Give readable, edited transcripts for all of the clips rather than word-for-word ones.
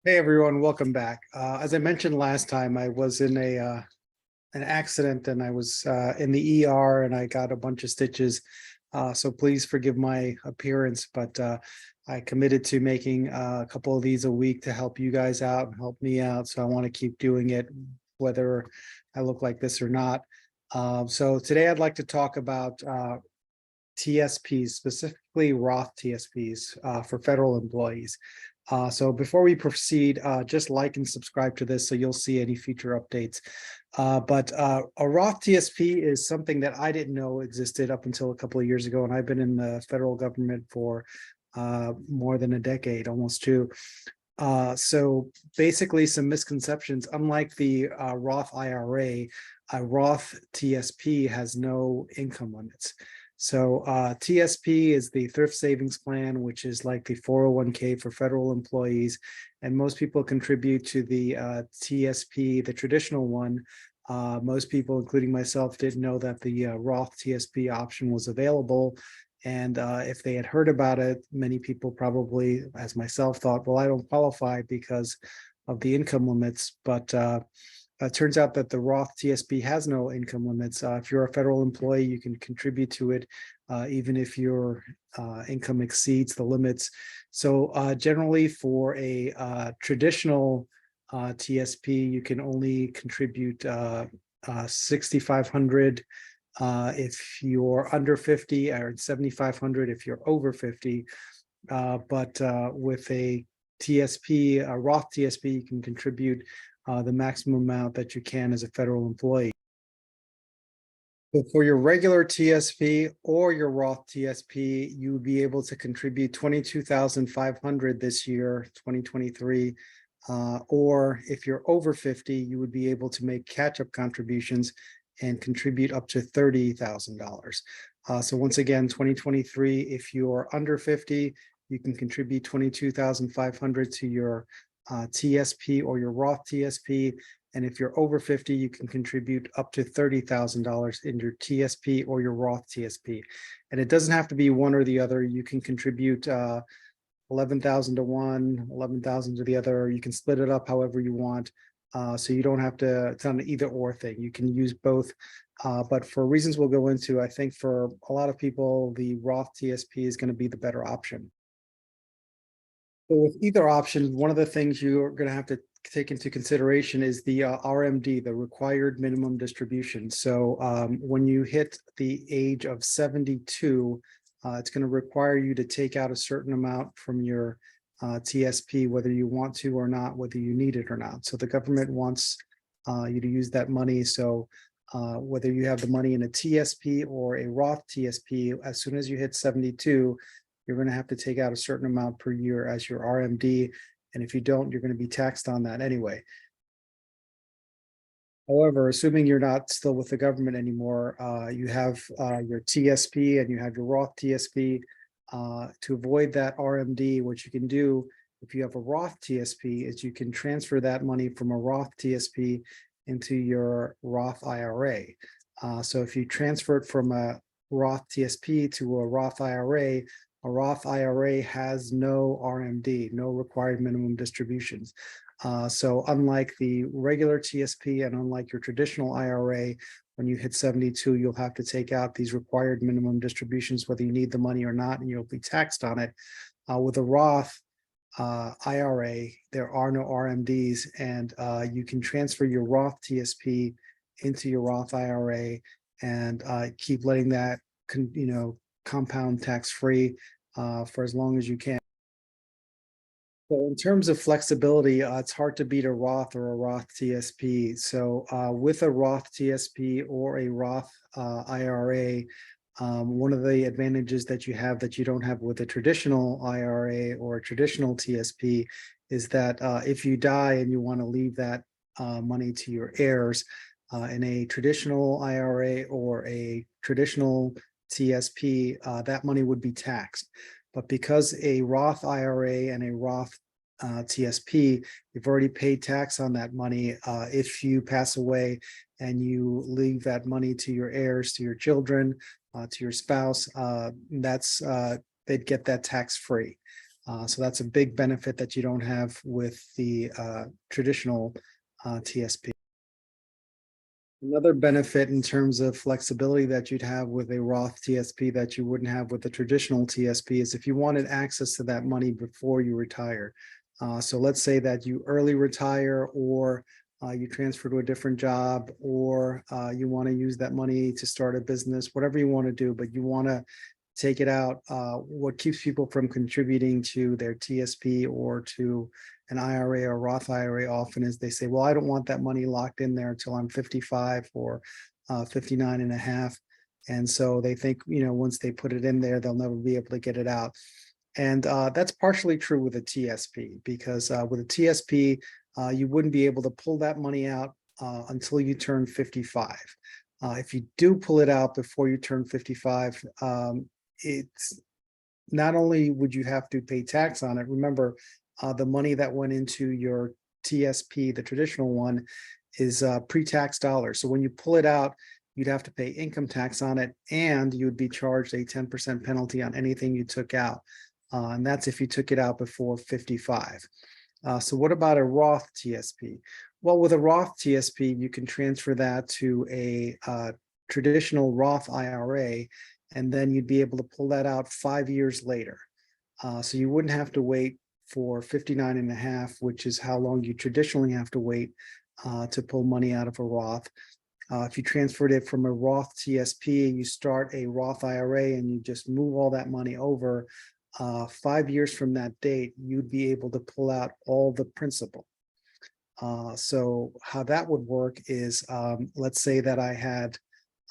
Hey everyone, welcome back. As I mentioned last time, I was in an accident and I was in the ER and I got a bunch of stitches. So please forgive my appearance, but I committed to making a couple of these a week to help you guys out and help me out. So I want to keep doing it, whether I look like this or not. So today I'd like to talk about TSPs, specifically Roth TSPs for federal employees. So before we proceed, just like and subscribe to this so you'll see any future updates. But a Roth TSP is something that I didn't know existed up until a couple of years ago, and I've been in the federal government for more than a decade, almost two. So basically some misconceptions. Unlike the Roth IRA, a Roth TSP has no income limits. So TSP is the thrift savings plan, which is like the 401k for federal employees. And most people contribute to the TSP, the traditional one. Most people, including myself, didn't know that the Roth TSP option was available. And if they had heard about it, many people probably, as myself, thought, well, I don't qualify because of the income limits. But it turns out that the Roth TSP has no income limits. If you're a federal employee, you can contribute to it, even if your income exceeds the limits. So generally for a traditional TSP, you can only contribute $6,500 if you're under 50, or $7,500 if you're over 50. But with a TSP, a Roth TSP, you can contribute the maximum amount that you can as a federal employee. So for your regular TSP or your Roth TSP, you would be able to contribute $22,500 this year, 2023. Or if you're over 50, you would be able to make catch-up contributions and contribute up to $30,000. So once again, 2023, if you're under 50, you can contribute $22,500 to your TSP or your Roth TSP. And if you're over 50, you can contribute up to $30,000 in your TSP or your Roth TSP. And it doesn't have to be one or the other. You can contribute 11,000 to one, 11,000 to the other. You can split it up however you want. So you don't have to, it's not an either or thing. You can use both. But for reasons we'll go into, I think for a lot of people, the Roth TSP is going to be the better option. So with either option, one of the things you're going to have to take into consideration is the RMD, the required minimum distribution. So when you hit the age of 72, it's going to require you to take out a certain amount from your TSP, whether you want to or not, whether you need it or not. So the government wants you to use that money. So whether you have the money in a TSP or a Roth TSP, as soon as you hit 72, you're going to have to take out a certain amount per year as your RMD. And if you don't, you're going to be taxed on that anyway. However, assuming you're not still with the government anymore, you have your TSP and you have your Roth TSP. To avoid that RMD, what you can do if you have a Roth TSP is you can transfer that money from a Roth TSP into your Roth IRA. So if you transfer it from a Roth TSP to a Roth IRA, a Roth IRA has no RMD, no required minimum distributions. So unlike the regular TSP and unlike your traditional IRA, when you hit 72, you'll have to take out these required minimum distributions, whether you need the money or not, and you'll be taxed on it. With a Roth IRA, there are no RMDs, and you can transfer your Roth TSP into your Roth IRA and keep letting that compound tax-free for as long as you can. So in terms of flexibility, it's hard to beat a Roth or a Roth TSP. So with a Roth TSP or a Roth IRA, one of the advantages that you have that you don't have with a traditional IRA or a traditional TSP is that if you die and you want to leave that money to your heirs, in a traditional IRA or a traditional TSP, that money would be taxed. But because a Roth IRA and a Roth TSP, you've already paid tax on that money. If you pass away and you leave that money to your heirs, to your children, to your spouse, they'd get that tax free. So that's a big benefit that you don't have with the traditional TSP. Another benefit in terms of flexibility that you'd have with a Roth TSP that you wouldn't have with the traditional TSP is if you wanted access to that money before you retire. So let's say that you early retire, or you transfer to a different job, or you want to use that money to start a business, whatever you want to do, but you want to take it out. What keeps people from contributing to their TSP or to an IRA or Roth IRA often is they say, well, I don't want that money locked in there until I'm 55 or 59 and a half. And so they think, once they put it in there, they'll never be able to get it out. And that's partially true with a TSP, because with a TSP, you wouldn't be able to pull that money out until you turn 55. If you do pull it out before you turn 55, it's not only would you have to pay tax on it. Remember, the money that went into your TSP, the traditional one, is pre-tax dollars. So when you pull it out, you'd have to pay income tax on it, and you'd be charged a 10% penalty on anything you took out. And that's if you took it out before 55. So what about a Roth TSP? Well, with a Roth TSP, you can transfer that to a traditional Roth IRA, and then you'd be able to pull that out 5 years later. So you wouldn't have to wait for 59 and a half, which is how long you traditionally have to wait to pull money out of a Roth. If you transferred it from a Roth TSP, you start a Roth IRA and you just move all that money over, 5 years from that date, you'd be able to pull out all the principal. So how that would work is, let's say that I had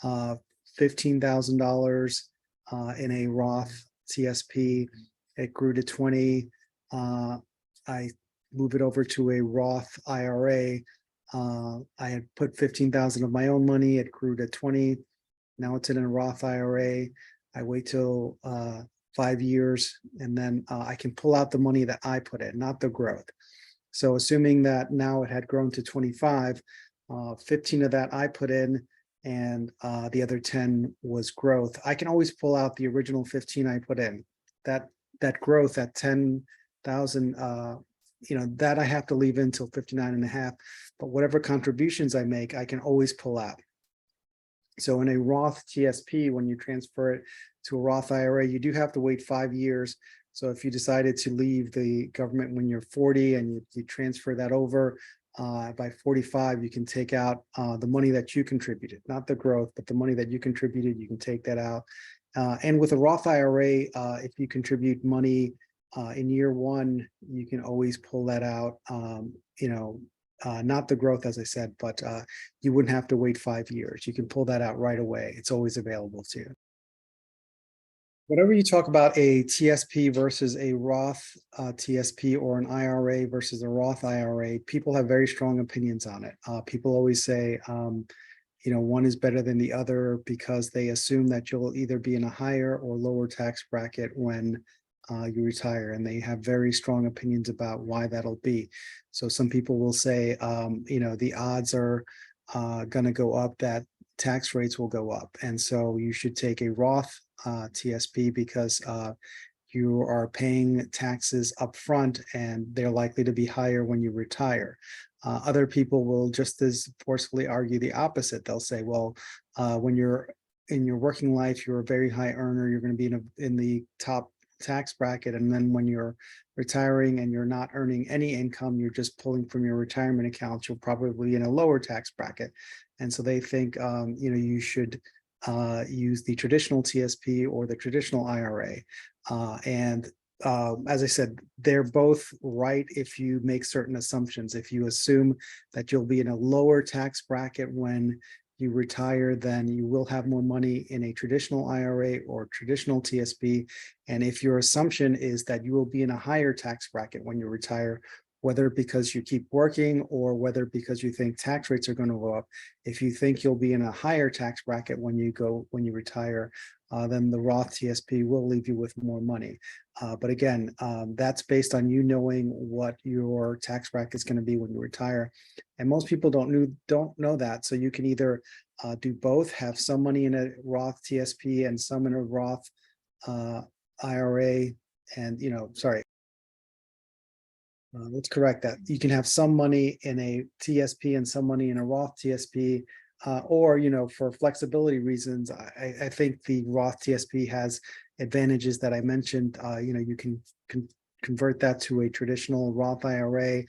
$15,000 in a Roth TSP. It grew to 20. I move it over to a Roth IRA. I had put 15,000 of my own money. It grew to 20. Now it's in a Roth IRA. I wait till 5 years, and then I can pull out the money that I put in, not the growth. So assuming that now it had grown to 25, 15 of that I put in, and the other 10 was growth. I can always pull out the original 15 I put in. That growth at 10,000, that I have to leave in until 59 and a half, but whatever contributions I make, I can always pull out. So in a Roth TSP, when you transfer it to a Roth IRA, you do have to wait 5 years. So if you decided to leave the government when you're 40 and you transfer that over, by 45, you can take out the money that you contributed, not the growth, but the money that you contributed, you can take that out. And with a Roth IRA, if you contribute money in year one, you can always pull that out, not the growth, as I said, but you wouldn't have to wait 5 years. You can pull that out right away. It's always available to you. Whenever you talk about a TSP versus a Roth TSP, or an IRA versus a Roth IRA, people have very strong opinions on it. People always say, one is better than the other because they assume that you'll either be in a higher or lower tax bracket when you retire, and they have very strong opinions about why that'll be. So some people will say, the odds are going to go up, that tax rates will go up, and so you should take a Roth TSP because you are paying taxes up front and they're likely to be higher when you retire. Other people will just as forcefully argue the opposite. They'll say, well, when you're in your working life, you're a very high earner, you're going to be in the top tax bracket, and then when you're retiring and you're not earning any income, you're just pulling from your retirement accounts, you'll probably be in a lower tax bracket. And so they think you should use the traditional TSP or the traditional IRA. As I said, they're both right if you make certain assumptions. If you assume that you'll be in a lower tax bracket when you retire, then you will have more money in a traditional IRA or traditional TSP. And if your assumption is that you will be in a higher tax bracket when you retire, whether because you keep working or whether because you think tax rates are going to go up, if you think you'll be in a higher tax bracket when you retire, then the Roth TSP will leave you with more money. But again, that's based on you knowing what your tax bracket is going to be when you retire. And most people don't know that. So you can either do both, have some money in a Roth TSP and some in a Roth IRA, and Let's correct that. You can have some money in a TSP and some money in a Roth TSP. Or, for flexibility reasons, I think the Roth TSP has advantages that I mentioned. You can convert that to a traditional Roth IRA.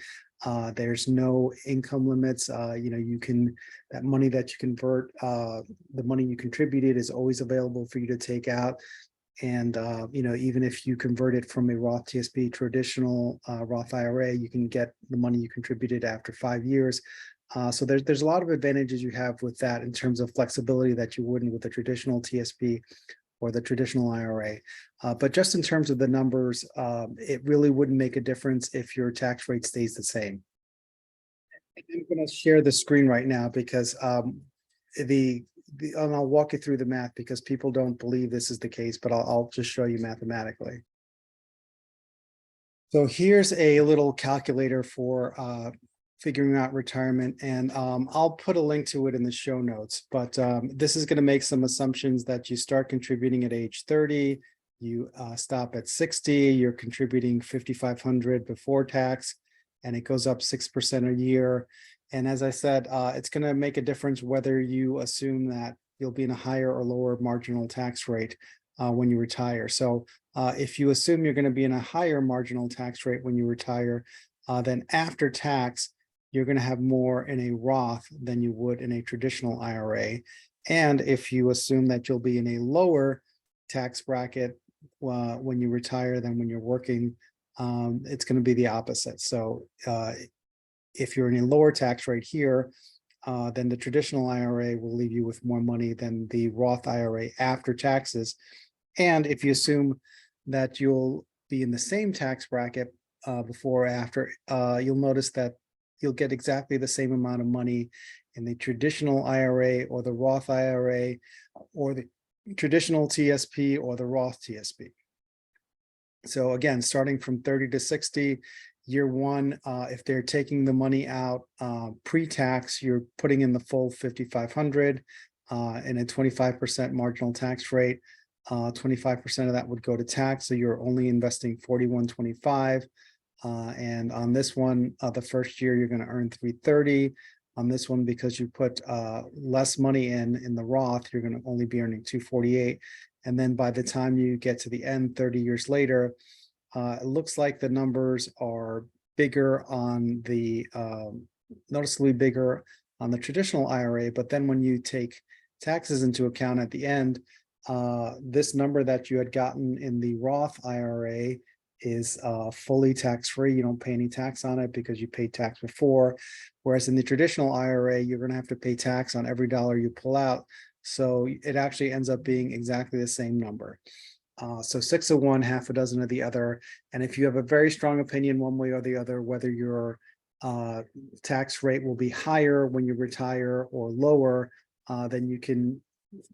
There's no income limits. That money that you convert, the money you contributed is always available for you to take out. And even if you convert it from a Roth TSP traditional Roth IRA, you can get the money you contributed after 5 years. So there's a lot of advantages you have with that in terms of flexibility that you wouldn't with the traditional TSP or the traditional IRA. But just in terms of the numbers, it really wouldn't make a difference if your tax rate stays the same. I'm going to share the screen right now because and I'll walk you through the math because people don't believe this is the case, but I'll just show you mathematically. So here's a little calculator for figuring out retirement, and I'll put a link to it in the show notes, but this is going to make some assumptions that you start contributing at age 30, you stop at 60, you're contributing 5,500 before tax, and it goes up 6% a year. And as I said, it's going to make a difference whether you assume that you'll be in a higher or lower marginal tax rate when you retire. So if you assume you're going to be in a higher marginal tax rate when you retire, then after tax, you're going to have more in a Roth than you would in a traditional IRA. And if you assume that you'll be in a lower tax bracket when you retire than when you're working, it's going to be the opposite. So if you're in a lower tax rate here, then the traditional IRA will leave you with more money than the Roth IRA after taxes. And if you assume that you'll be in the same tax bracket before or after, you'll notice that you'll get exactly the same amount of money in the traditional IRA or the Roth IRA or the traditional TSP or the Roth TSP. So again, starting from 30 to 60, year one, if they're taking the money out pre-tax, you're putting in the full 5,500 and a 25% marginal tax rate. 25% of that would go to tax, so you're only investing 4125. And on this one, the first year you're going to earn 330. On this one, because you put less money in the Roth, you're going to only be earning 248. And then by the time you get to the end, 30 years later, it looks like the numbers are bigger on the noticeably bigger on the traditional IRA. But then when you take taxes into account at the end, this number that you had gotten in the Roth IRA is fully tax-free. You don't pay any tax on it because you paid tax before. Whereas in the traditional IRA, you're going to have to pay tax on every dollar you pull out. So it actually ends up being exactly the same number. So 6 of one, half a dozen of the other. And if you have a very strong opinion one way or the other, whether your tax rate will be higher when you retire or lower, then you can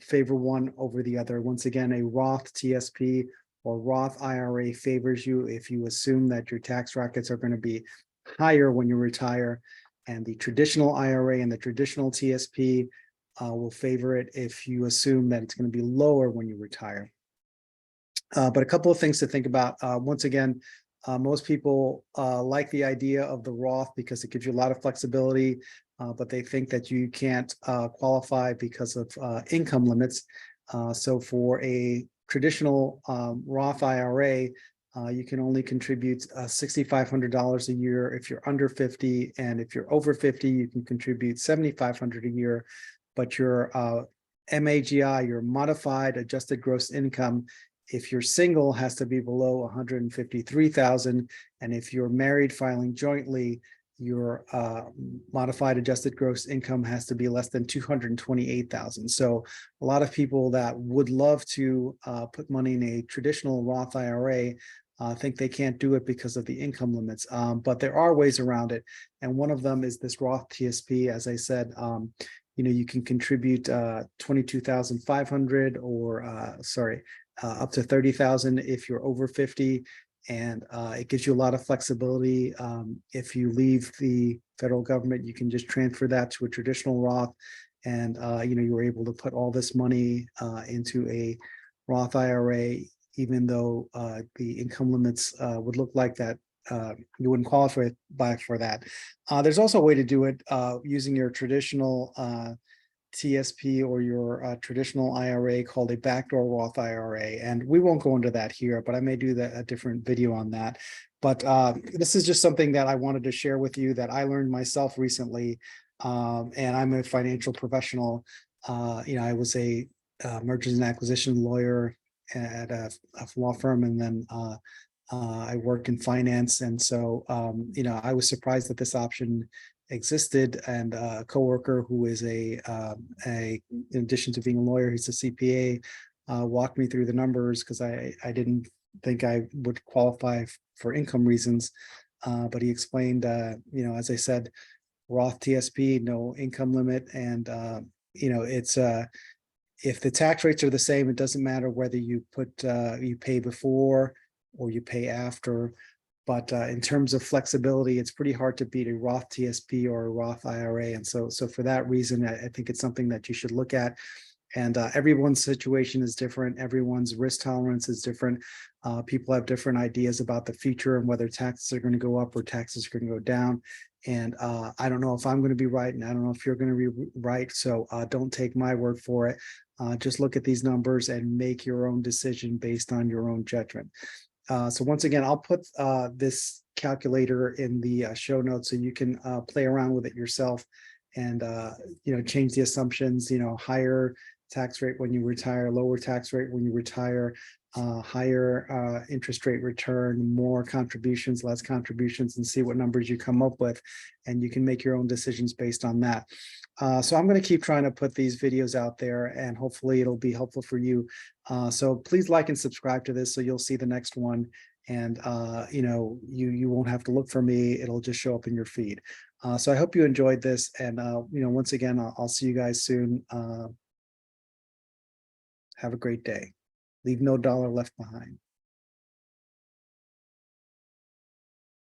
favor one over the other. Once again, a Roth TSP or Roth IRA favors you if you assume that your tax brackets are going to be higher when you retire, and the traditional IRA and the traditional TSP will favor it if you assume that it's going to be lower when you retire. But a couple of things to think about. Once again, most people like the idea of the Roth because it gives you a lot of flexibility, but they think that you can't qualify because of income limits. So for a traditional Roth IRA, you can only contribute $6,500 a year if you're under 50, and if you're over 50, you can contribute $7,500 a year. But your MAGI, your modified adjusted gross income, if you're single, has to be below 153,000, and if you're married filing jointly, your modified adjusted gross income has to be less than 228,000. So a lot of people that would love to put money in a traditional Roth IRA think they can't do it because of the income limits, but there are ways around it, and one of them is this Roth TSP. As I said, you can contribute 22,500 or up to 30,000 if you're over 50, and it gives you a lot of flexibility. If you leave the federal government, you can just transfer that to a traditional Roth, and you're able to put all this money into a Roth IRA, even though the income limits would look like that you wouldn't qualify for that. There's also a way to do it using your traditional TSP or your traditional IRA called a backdoor Roth IRA. And we won't go into that here, but I may do a different video on that. But this is just something that I wanted to share with you that I learned myself recently. And I'm a financial professional. I was a mergers and acquisition lawyer at a law firm, and then I work in finance. And so, I was surprised that this option existed, and a coworker who is in addition to being a lawyer, he's a CPA, walked me through the numbers because I didn't think I would qualify for income reasons. But he explained, as I said, Roth TSP, no income limit. And, it's if the tax rates are the same, it doesn't matter whether you pay before or you pay after. But in terms of flexibility, it's pretty hard to beat a Roth TSP or a Roth IRA. And so for that reason, I think it's something that you should look at. And everyone's situation is different. Everyone's risk tolerance is different. People have different ideas about the future and whether taxes are going to go up or taxes are going to go down. And I don't know if I'm going to be right, and I don't know if you're going to be right. So don't take my word for it. Just look at these numbers and make your own decision based on your own judgment. So once again, I'll put this calculator in the show notes so you can play around with it yourself and, change the assumptions, higher tax rate when you retire, lower tax rate when you retire, higher interest rate return, more contributions, less contributions, and see what numbers you come up with. And you can make your own decisions based on that. So I'm going to keep trying to put these videos out there, and hopefully it'll be helpful for you. So please like and subscribe to this so you'll see the next one. And you won't have to look for me. It'll just show up in your feed. So I hope you enjoyed this. And once again, I'll see you guys soon. Have a great day. Leave no dollar left behind.